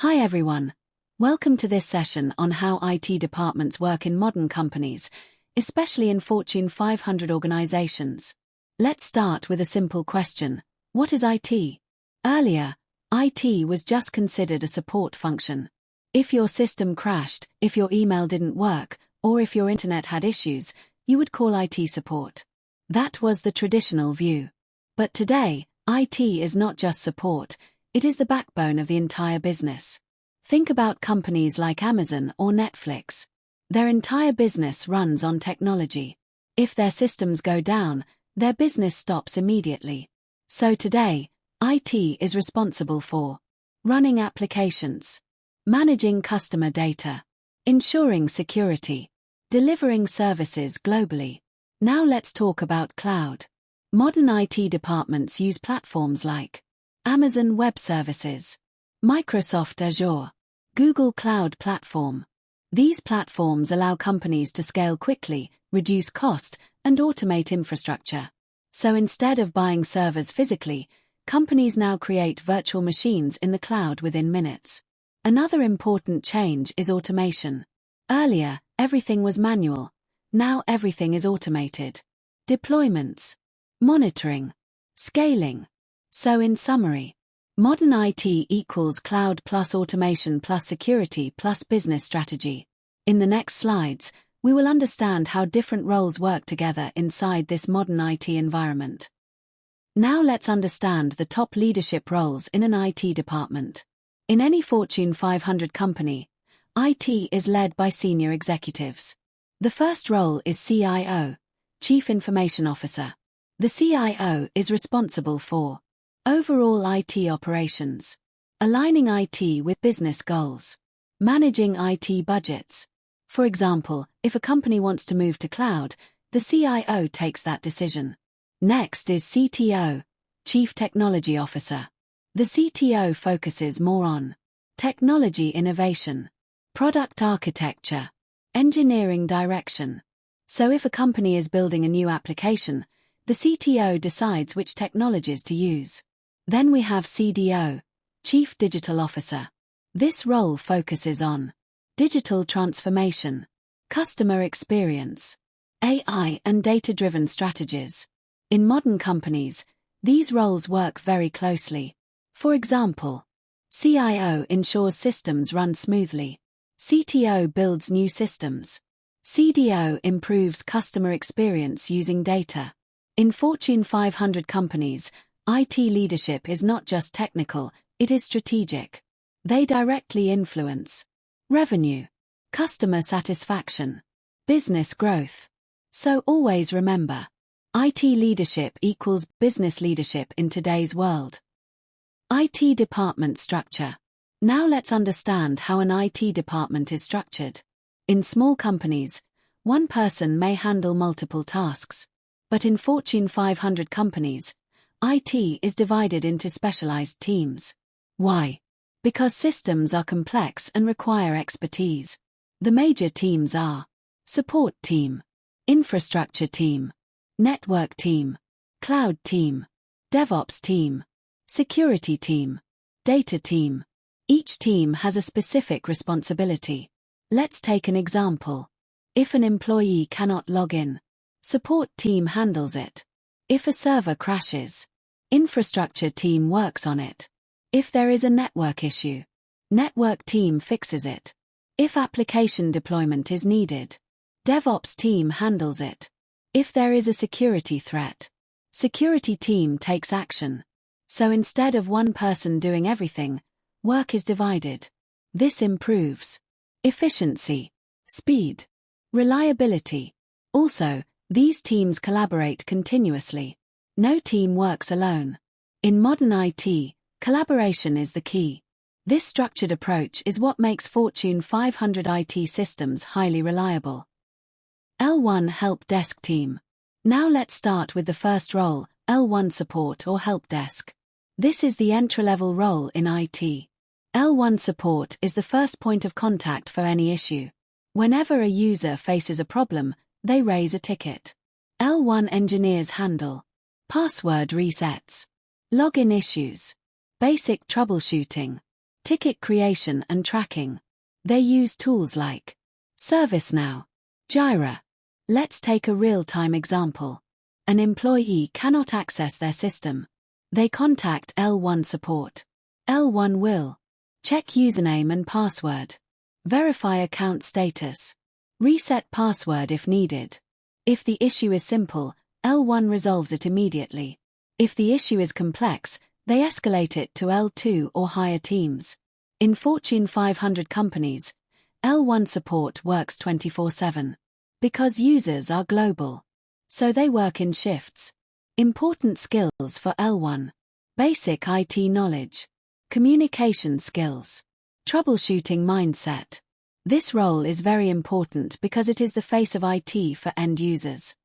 Hi everyone. Welcome to this session on how IT departments work in modern companies, especially in Fortune 500 organizations. Let's start with a simple question. What is IT? Earlier, IT was just considered a support function. If your system crashed, if your email didn't work, or if your internet had issues, you would call IT support. That was the traditional view. But today, IT is not just support. It is the backbone of the entire business. Think about companies like Amazon or Netflix. Their entire business runs on technology. If their systems go down, their business stops immediately. So today, IT is responsible for running applications, managing customer data, ensuring security, delivering services globally. Now let's talk about cloud. Modern IT departments use platforms like Amazon Web Services, Microsoft Azure, Google Cloud Platform. These platforms allow companies to scale quickly, reduce cost, and automate infrastructure. So instead of buying servers physically, companies now create virtual machines in the cloud within minutes. Another important change is automation. Earlier, everything was manual. Now everything is automated. Deployments, monitoring, scaling. So in summary, modern IT equals cloud plus automation plus security plus business strategy. In the next slides, we will understand how different roles work together inside this modern IT environment. Now let's understand the top leadership roles in an IT department. In any Fortune 500 company, IT is led by senior executives. The first role is CIO, Chief Information Officer. The CIO is responsible for overall IT operations, aligning IT with business goals, managing IT budgets. For example, if a company wants to move to cloud, the CIO takes that decision. Next is CTO, Chief Technology Officer. The CTO focuses more on technology innovation, product architecture, engineering direction. So if a company is building a new application, the CTO decides which technologies to use. Then we have CDO, Chief Digital Officer. This role focuses on digital transformation, customer experience, AI and data-driven strategies. In modern companies, these roles work very closely. For example, CIO ensures systems run smoothly. CTO builds new systems. CDO improves customer experience using data. In Fortune 500 companies, IT leadership is not just technical, it is strategic. They directly influence revenue, customer satisfaction, business growth. So always remember, IT leadership equals business leadership in today's world. IT department structure. Now let's understand how an IT department is structured. In small companies, one person may handle multiple tasks. But in Fortune 500 companies, IT is divided into specialized teams. Why? Because systems are complex and require expertise. The major teams are support team, infrastructure team, network team, cloud team, DevOps team, security team, data team. Each team has a specific responsibility. Let's take an example. If an employee cannot log in, support team handles it. If a server crashes, infrastructure team works on it. If there is a network issue, network team fixes it. If application deployment is needed, DevOps team handles it. If there is a security threat, security team takes action. So instead of one person doing everything, work is divided. This improves efficiency, speed, reliability. Also, these teams collaborate continuously. No team works alone. In modern IT, collaboration is the key. This structured approach is what makes Fortune 500 IT systems highly reliable. L1 Help Desk Team. Now let's start with the first role, L1 Support or Help Desk. This is the entry-level role in IT. L1 Support is the first point of contact for any issue. Whenever a user faces a problem, they raise a ticket. L1 engineers handle password resets, login issues, basic troubleshooting, ticket creation and tracking. They use tools like ServiceNow, Jira. Let's take a real-time example. An employee cannot access their system. They contact L1 support. L1 will check username and password, verify account status, reset password if needed. If the issue is simple, L1 resolves it immediately. If the issue is complex, they escalate it to L2 or higher teams. In Fortune 500 companies, L1 support works 24/7. Because users are global. So they work in shifts. Important skills for L1. Basic IT knowledge. Communication skills. Troubleshooting mindset. This role is very important because it is the face of IT for end users.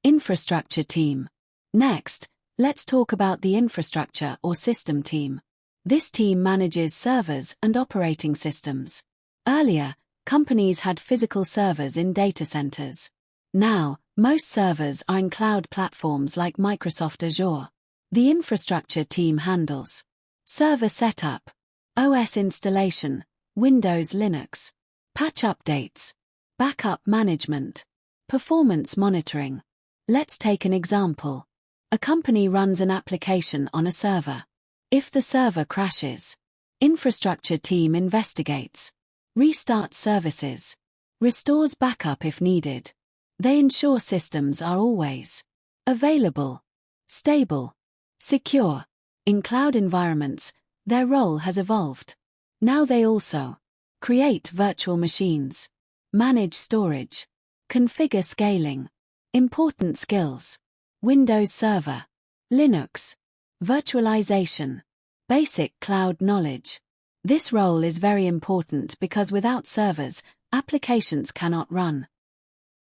Infrastructure team. Next, let's talk about the infrastructure or system team. This team manages servers and operating systems. Earlier, companies had physical servers in data centers. Now, most servers are in cloud platforms like Microsoft Azure. The infrastructure team handles server setup, OS installation, Windows Linux, patch updates, backup management, performance monitoring. Let's take an example. A company runs an application on a server. If the server crashes, infrastructure team investigates, restarts services, restores backup if needed. They ensure systems are always available, stable, secure. In cloud environments, their role has evolved. Now they also create virtual machines, manage storage, configure scaling. Important skills: Windows Server, Linux, virtualization, basic cloud knowledge. This role is very important because without servers, applications cannot run.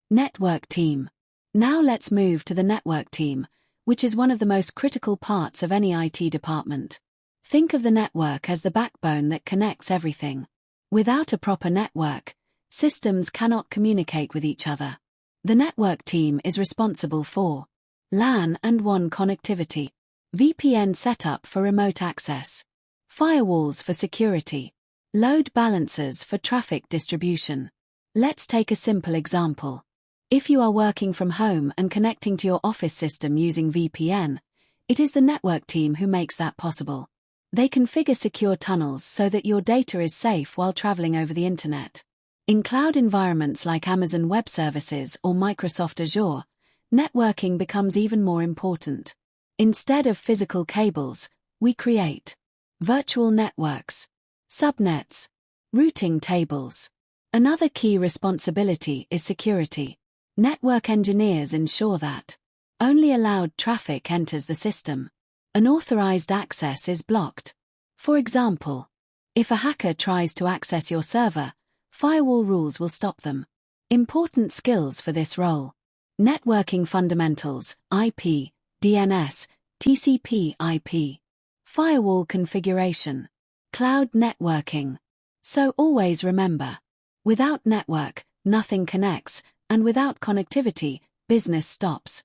Network team. Now let's move to the network team, which is one of the most critical parts of any IT department. Think of the network as the backbone that connects everything. Without a proper network, systems cannot communicate with each other. The network team is responsible for LAN and WAN connectivity, VPN setup for remote access, firewalls for security, load balancers for traffic distribution. Let's take a simple example. If you are working from home and connecting to your office system using VPN, it is the network team who makes that possible. They configure secure tunnels so that your data is safe while traveling over the internet. In cloud environments like Amazon Web Services or Microsoft Azure, networking becomes even more important. Instead of physical cables, we create virtual networks, subnets, routing tables. Another key responsibility is security. Network engineers ensure that only allowed traffic enters the system. Unauthorized access is blocked. For example, if a hacker tries to access your server, firewall rules will stop them. Important skills for this role: networking fundamentals, IP, DNS, TCP/IP, firewall configuration, cloud networking. So always remember, without network, nothing connects, and without connectivity, business stops.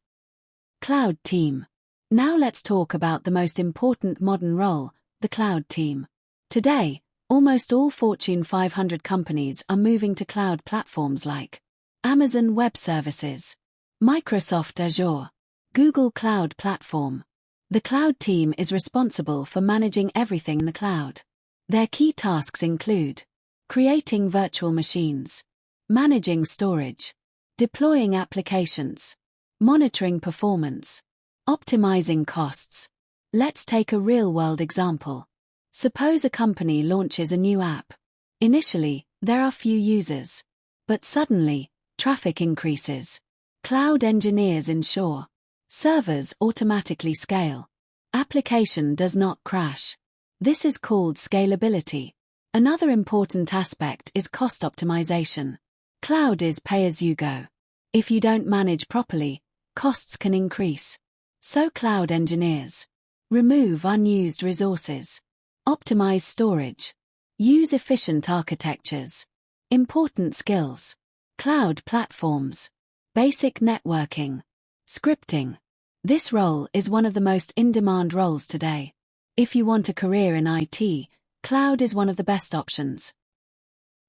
Cloud team. Now let's talk about the most important modern role, the cloud team. Today, almost all Fortune 500 companies are moving to cloud platforms like Amazon Web Services, Microsoft Azure, Google Cloud Platform. The cloud team is responsible for managing everything in the cloud. Their key tasks include creating virtual machines, managing storage, deploying applications, monitoring performance, optimizing costs. Let's take a real-world example. Suppose a company launches a new app. Initially, there are few users. But suddenly, traffic increases. Cloud engineers ensure servers automatically scale. Application does not crash. This is called scalability. Another important aspect is cost optimization. Cloud is pay-as-you-go. If you don't manage properly, costs can increase. So cloud engineers remove unused resources, optimize storage, use efficient architectures. Important skills: cloud platforms, basic networking, scripting. This role is one of the most in-demand roles today. If you want a career in IT, Cloud is one of the best options.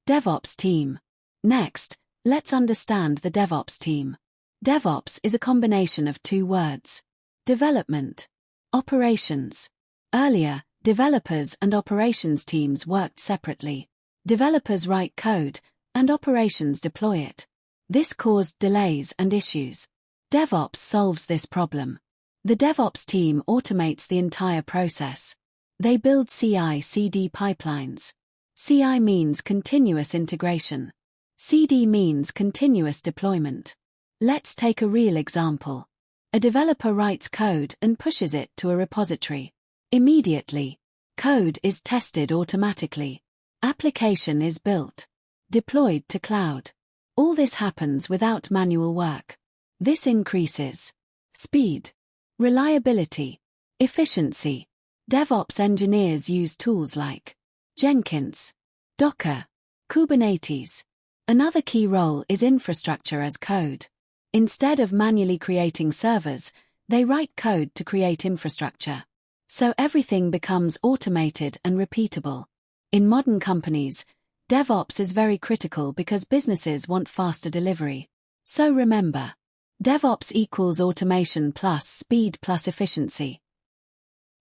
DevOps Team. Next, let's understand the DevOps team. DevOps is a combination of two words: development, operations. Earlier, developers and operations teams worked separately. Developers write code, and operations deploy it. This caused delays and issues. DevOps solves this problem. The DevOps team automates the entire process. They build CI/CD pipelines. CI means continuous integration. CD means continuous deployment. Let's take a real example. A developer writes code and pushes it to a repository. Immediately, code is tested automatically. Application is built, deployed to cloud. All this happens without manual work. This increases speed, reliability, efficiency. DevOps engineers use tools like Jenkins, Docker, Kubernetes. Another key role is infrastructure as code. Instead of manually creating servers, they write code to create infrastructure. So everything becomes automated and repeatable. In modern companies, DevOps is very critical because businesses want faster delivery. So remember, DevOps equals automation plus speed plus efficiency.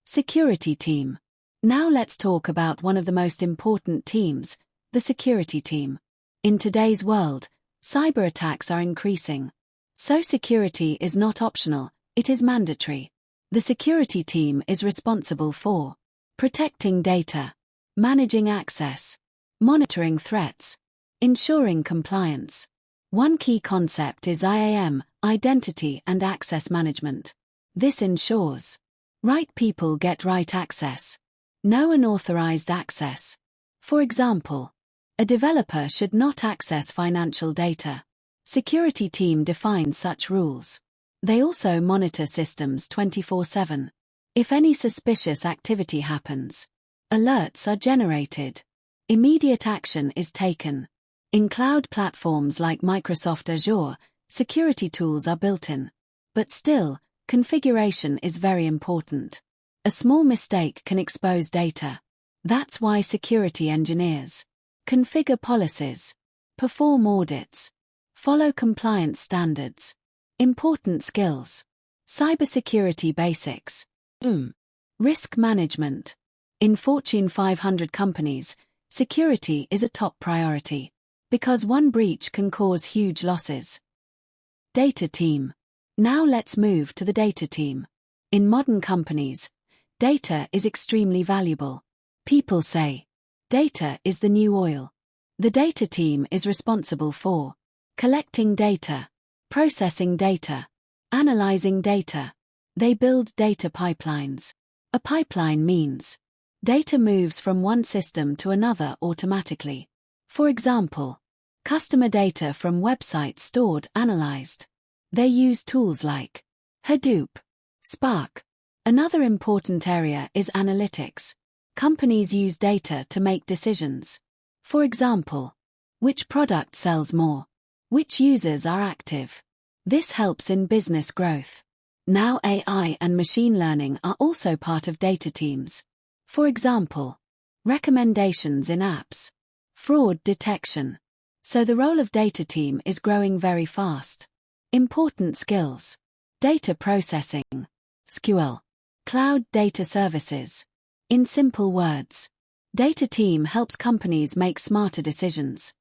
Security team. Now let's talk about one of the most important teams, the security team. In today's world, cyber attacks are increasing. So security is not optional, it is mandatory. The security team is responsible for protecting data, managing access, monitoring threats, ensuring compliance. One key concept is IAM, identity and access management. This ensures right people get right access. No unauthorized access. For example, a developer should not access financial data. Security team defines such rules. They also monitor systems 24/7. If any suspicious activity happens, alerts are generated. Immediate action is taken. In cloud platforms like Microsoft Azure, security tools are built in. But still, configuration is very important. A small mistake can expose data. That's why security engineers configure policies, perform audits, follow compliance standards. Important skills. Cybersecurity basics. Risk management. In Fortune 500 companies, security is a top priority, because one breach can cause huge losses. Data team. Now let's move to the data team. In modern companies, data is extremely valuable. People say, data is the new oil. The data team is responsible for collecting data, processing data, analyzing data. They build data pipelines. A pipeline means data moves from one system to another automatically. For example, customer data from websites stored, analyzed. They use tools like Hadoop, Spark. Another important area is analytics. Companies use data to make decisions. For example, which product sells more? Which users are active? This helps in business growth. Now AI and machine learning are also part of data teams. For example, recommendations in apps, fraud detection. So the role of data team is growing very fast. Important skills. Data processing. SQL. Cloud data services. In simple words, data team helps companies make smarter decisions.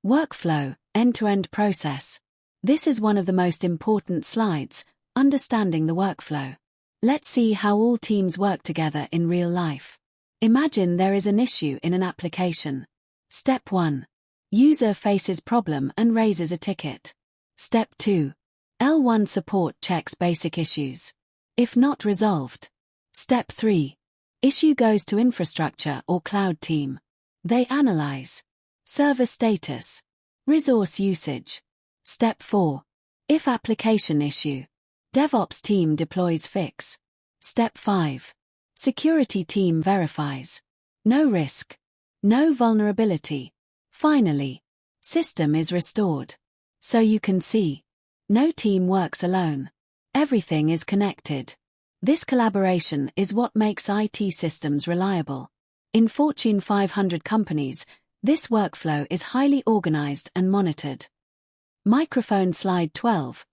Workflow, end-to-end process. This is one of the most important slides, understanding the workflow. Let's see how all teams work together in real life. Imagine there is an issue in an application. Step 1. User faces problem and raises a ticket. Step 2. L1 support checks basic issues. If not resolved. Step 3. Issue goes to infrastructure or cloud team. They analyze server status, resource usage. Step 4. If application issue, DevOps team deploys fix. Step 5. Security team verifies. No risk. No vulnerability. Finally, system is restored. So you can see, no team works alone. Everything is connected. This collaboration is what makes IT systems reliable. In Fortune 500 companies, this workflow is highly organized and monitored. Microphone slide 12.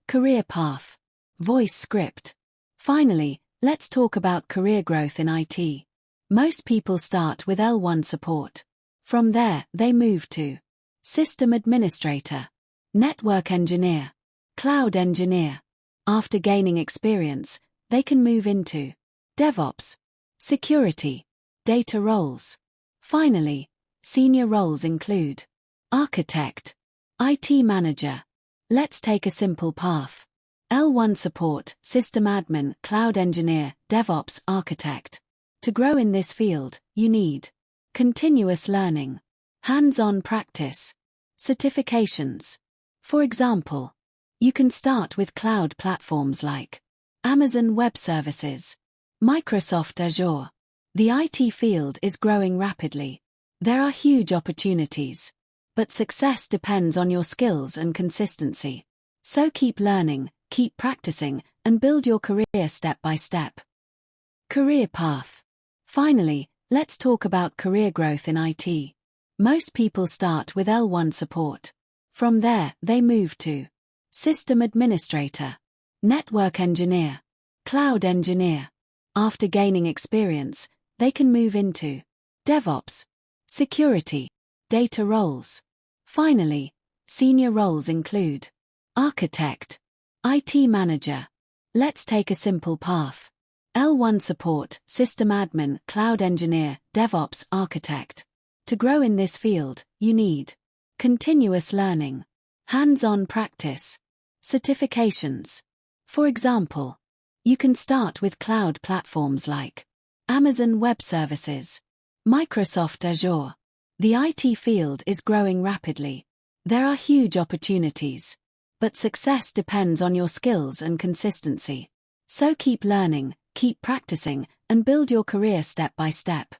Career path. Voice script. Finally, let's talk about career growth in IT. Most people start with L1 support. From there, they move to System Administrator, Network Engineer, Cloud Engineer. After gaining experience, they can move into DevOps, Security, Data roles. Finally, senior roles include Architect, IT Manager. Let's take a simple path. L1 support, System Admin, Cloud Engineer, DevOps, Architect. To grow in this field, you need continuous learning, hands-on practice, certifications. For example, you can start with cloud platforms like Amazon Web Services, Microsoft Azure. The IT field is growing rapidly. There are huge opportunities, but success depends on your skills and consistency. So keep learning, keep practicing, and build your career step by step. Career path. Finally, let's talk about career growth in IT. Most people start with L1 support. From there, they move to System Administrator, Network Engineer, Cloud Engineer. After gaining experience, they can move into DevOps, Security, Data roles. Finally, senior roles include Architect, IT Manager. Let's take a simple path. L1 support, System Admin, Cloud Engineer, DevOps, Architect. To grow in this field, you need continuous learning, hands-on practice, certifications. For example, you can start with cloud platforms like Amazon Web Services, Microsoft Azure. The IT field is growing rapidly. There are huge opportunities, but success depends on your skills and consistency. So keep learning, keep practicing, and build your career step by step.